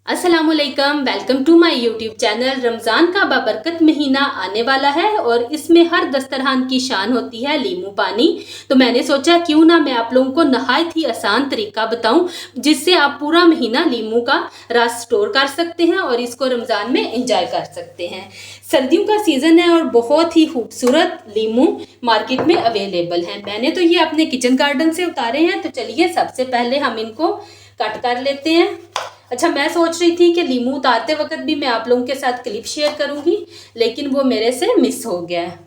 अस्सलामुअलैकुम, welcome to my YouTube channel. Ramzan का बाबरकत महीना आने वाला है और इसमें हर दस्तरखान की शान होती है लीमू पानी। तो मैंने सोचा क्यों ना मैं आप लोगों को नहायत ही आसान तरीका बताऊं जिससे आप पूरा महीना लीमू का रस स्टोर कर सकते हैं और इसको रमज़ान में एंजॉय कर सकते हैं। सर्दियों का सीज़न है और बहुत ही खूबसूरत लीमू मार्केट में अवेलेबल हैं। मैंने तो ये अपने किचन गार्डन से उतारे हैं। तो चलिए सबसे पहले हम इनको कट कर लेते हैं। अच्छा, मैं सोच रही थी कि लीमू उतारते वक्त भी मैं आप लोगों के साथ क्लिप शेयर करूंगी, लेकिन वो मेरे से मिस हो गया है।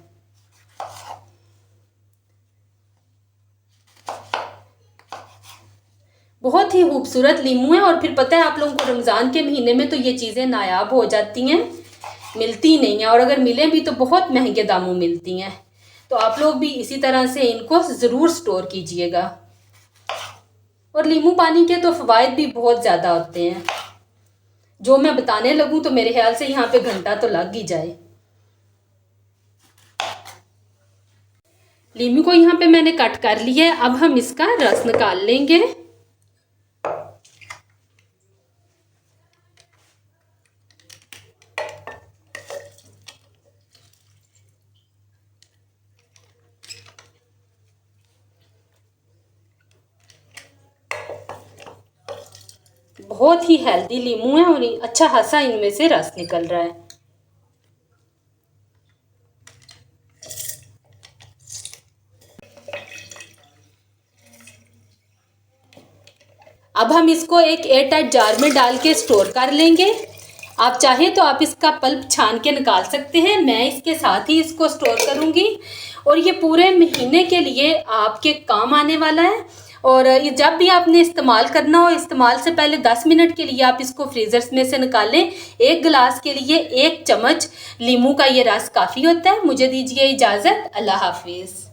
बहुत ही खूबसूरत लीमू है और फिर पता है आप लोगों को रमज़ान के महीने में तो ये चीज़ें नायाब हो जाती हैं, मिलती नहीं है और अगर मिले भी तो बहुत महंगे दामों मिलती हैं। तो आप लोग भी इसी तरह से इनको ज़रूर स्टोर कीजिएगा। और लीमू पानी के तो फ़वाइद भी बहुत ज़्यादा होते हैं। जो मैं बताने लगूं तो मेरे ख्याल से यहाँ पे घंटा तो लग ही जाए। लीमू को यहाँ पे मैंने कट कर लिया है। अब हम इसका रस निकाल लेंगे। बहुत ही हेल्दी लीमू है और अच्छा खासा इनमें से रस निकल रहा है। अब हम इसको एक एयरटाइट जार में डाल के स्टोर कर लेंगे। आप चाहें तो आप इसका पल्प छान के निकाल सकते हैं। मैं इसके साथ ही इसको स्टोर करूंगी और ये पूरे महीने के लिए आपके काम आने वाला है। और ये जब भी आपने इस्तेमाल करना हो, इस्तेमाल से पहले 10 मिनट के लिए आप इसको फ्रीजर्स में से निकालें। एक गिलास के लिए 1 चम्मच लीमू का ये रस काफ़ी होता है। मुझे दीजिए इजाज़त। अल्लाह हाफिज़।